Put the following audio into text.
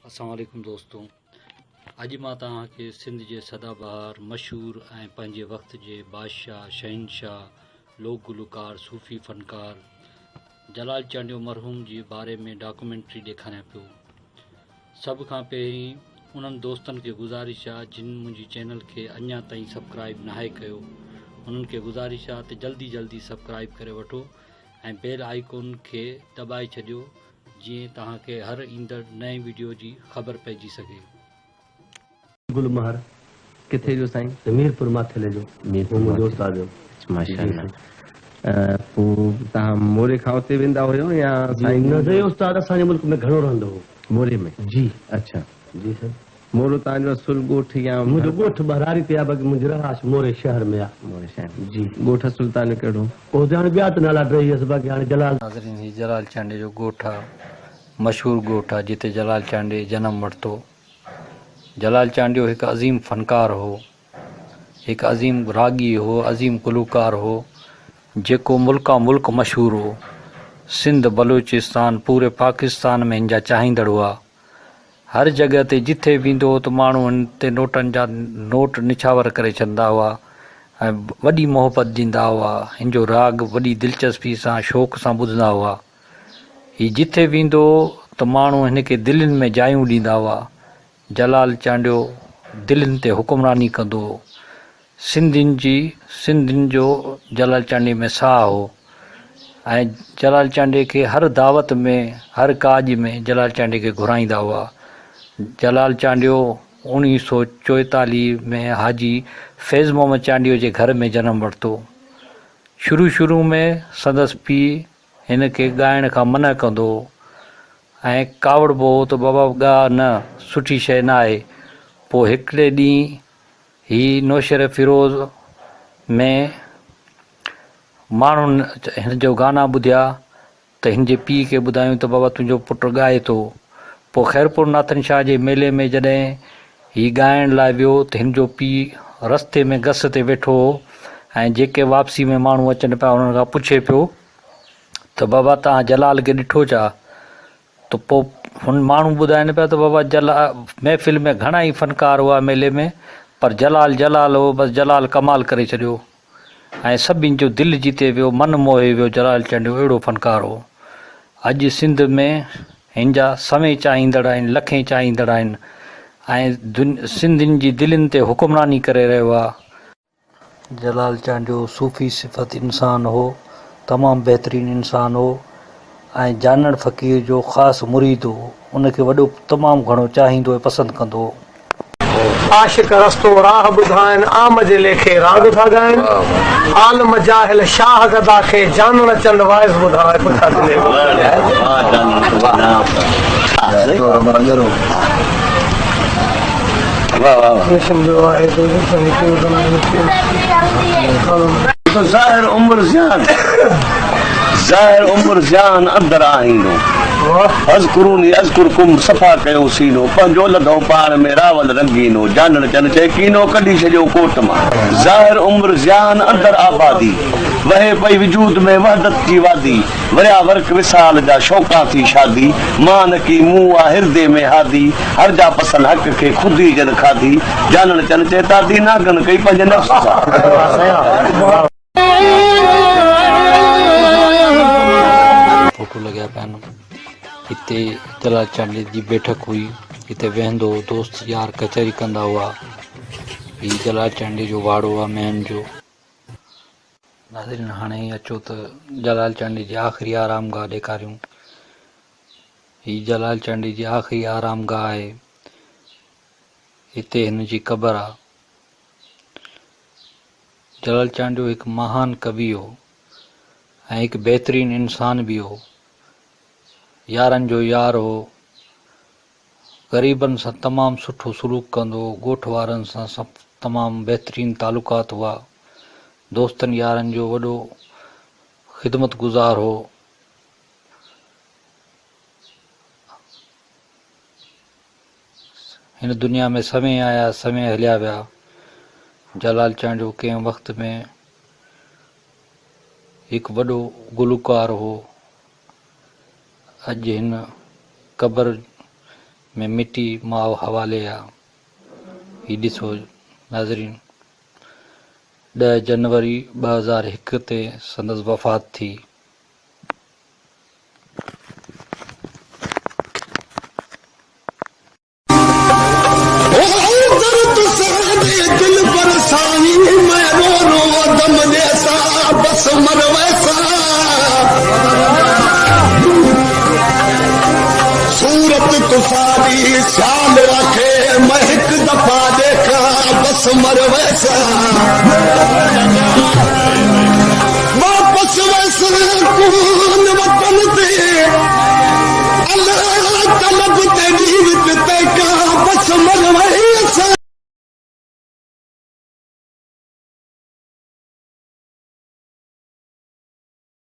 अस्सलाम वालेकुम दोस्तों। अॼु मां तव्हांखे सिंध जे सदाबहार मशहूर ऐं पंहिंजे वक़्त जे बादशाह शहनशाह लोक गुलकार सूफ़ी फ़नकार जलाल चांडियो मरहूम जे बारे में डॉक्यूमेंट्री ॾेखारियां पियो। सभ खां पहिरीं उन्हनि दोस्तनि खे गुज़ारिश आहे जिन मुंहिंजी चैनल खे अञा ताईं सब्सक्राइब नाहे कयो, उन्हनि खे गुज़ारिश आहे त जल्दी सब्सक्राइब करे वठो ऐं बेल आइकॉन खे दॿाए छॾियो जीअं तव्हांखे हर ईंदड़ नए वीडियो जी ख़बर पइजी सघे। गुलमहर किथे जो साईं? मीरपुर माथेले जो मुंहिंजो उस्ताद जो। माशाअल्लाह। पोइ तव्हां मोरे खां उते वेंदा हुयो या साईं? नज़र उस्ताद असांजे मुल्क में घणो रहंदो हो। मोरे में? जी अच्छा जी सर। मोरो तव्हांजो असुल ॻोठ या? मुंहिंजो ॻोठ बरारी ते आहे, बाक़ी मुंहिंजी रहाश मोरे शहर में आहे। मोरे शहर जी। ॻोठ असुल तव्हांजो कहिड़ो? उते हाणे ॿिया त नाला रही हुअसि, बाक़ी हाणे जलाल। नाज़रीन, ही जलाल चांडे जो ॻोठ आहे, मशहूरु ॻोठ आहे जिते जलाल चांडे जनम वरितो। जलाल चांडियो हिकु अज़ीम फ़नकार हो, हिकु अज़ीम रागी हो, अज़ीम गुलूकार हो जेको मुल्का मुल्क मशहूरु हो। सिंध, बलूचिस्तान, पूरे पाकिस्तान में हिन जा चाहींदड़ हुआ। हर जॻह ते जिथे वेंदो त माण्हू हिन ते नोटनि जा नोट निछावर करे छॾंदा हुआ ऐं वॾी मोहबत ॾींदा हुआ। हिन जो राग वॾी दिलचस्पी सां शौक़ सां ॿुधंदा हुआ। ही जिथे वेंदो त माण्हू हिन खे दिलनि में जायूं ॾींदा हुआ। जलाल चांडियो दिलनि ते हुकुमरानी कंदो हो। सिंधियुनि जो जलाल चांडे में साह हो ऐं जलाल चांडे खे हर दावत में, हर काज में जलाल चांडे खे घुराईंदा हुआ। जलाल चांडियो 1944 में हाजी फैज़ मोहम्मद चांडियो जे घर में जनम वरितो। शुरू में संदसि पीउ हिन खे ॻाइण खां मना कंदो ऐं कावड़बो त बाबा ॻा न, सुठी शइ न आहे। पोइ हिकिड़े ॾींहुं ही नौशर फिरोज़ में माण्हुनि हिन जो गाना ॿुधिया त हिन जे पीउ खे ॿुधायूं त बाबा तुंहिंजो पुटु ॻाए थो। पोइ ख़ैरपुर नाथन शाह जे मेले में जॾहिं ही ॻाइण लाइ वियो त हिन जो पीउ रस्ते में गस ते वेठो हो ऐं जेके वापसी में माण्हू अचनि पिया उन्हनि खां पुछे पियो त बाबा तव्हां जलाल खे ॾिठो छा? त पोइ हुन माण्हू ॿुधाइनि पिया त बाबा महफ़िल में घणा ई फ़नकार हुआ मेले में, पर जलाल हो, बसि जलाल कमाल करे छॾियो ऐं सभिनि जो दिलि जीते वियो, मन मोहे वियो। जलाल चांडियो अहिड़ो फ़नकार हो। अॼु सिंध में हिन जा सवें चाहींदड़ आहिनि, लखें चाहींदड़ आहिनि ऐं सिंधियुनि जी दिलनि ते हुकुमरानी करे रहियो आहे। जलाल चांडियो सूफ़ी सिफ़त इंसान हो, तमामु बहितरीनु इंसान हो ऐं जानड़ फ़क़ीर जो ख़ासि मुरीद हो। उनखे वॾो तमामु घणो चाहींदो ऐं पसंदि कंदो हो। आशिक रस्तो राह ॿुधाइनि, आम जे लेखे राग था ॻाइनि। आलम जाहिल शाह गदा खे जानण चंद वाइस ॿुधाए पुछा दिले। ज़ाहिर उम्र जान अंदर आईनो अज़कुरूनी अज़कुरकुम सफ़ा कयो सीनो पंहिंजो लधो पार में रावल रंगीनो जानण चन चए कीनो कढी छॾियो कोट मां। ज़ाहिर उम्र जान अंदर आबादी वहे पई वजूद में वहदत की वादी वरिया वर्क विसाल जा शौक़ा थी शादी मान की मुंह आ हिरदे में हादी हर जा पसंद हक़ खे खुद ही जन खाधी जानण चन चए तादी नागन कई पंहिंजे नफ़्स सां। फोटो लॻिया पिया आहिनि। हिते जलाल चांडे जी बैठक हुई, हिते वेहंदो दोस्त यार कचहरी कंदा हुआ। हीउ जलाल चांडे जो वाड़ो आहे महन जो। नाज़रीन, हाणे अचो त जलाल चांडे जी आख़िरी आरामगाह ॾेखारियूं। हीउ जलाल चांडे जी आख़िरी आरामगाह आहे, हिते हिन जी क़बर आहे। जलाल चांडियो हिकु महान कवि हो ऐं हिकु बहितरीनु इंसान बि हो। यारनि जो यार हो, ग़रीबनि सां तमामु सुठो सलूक कंदो हो, ॻोठ वारनि सां सभु तमामु बहितरीनु तालुकात हुआ। दोस्तनि यारनि जो वॾो ख़िदमत गुज़ार हो। हिन दुनिया में समय आया, समय हलिया विया। जलाल चांडियो कंहिं वक़्त में हिकु वॾो गुलूकार हो। अॼु हिन क़बर में मिटी माओ हवाले आ। ही ॾिसो नाज़रीन, 10 जनवरी 2001 ते संदसि वफ़ात थी। दिल पर साई मैं रो रो दम जैसा बस मर वैसा सूरत तुसारी शान रखे मैं एक दफा देखा बस मर वैसा वापस वैसा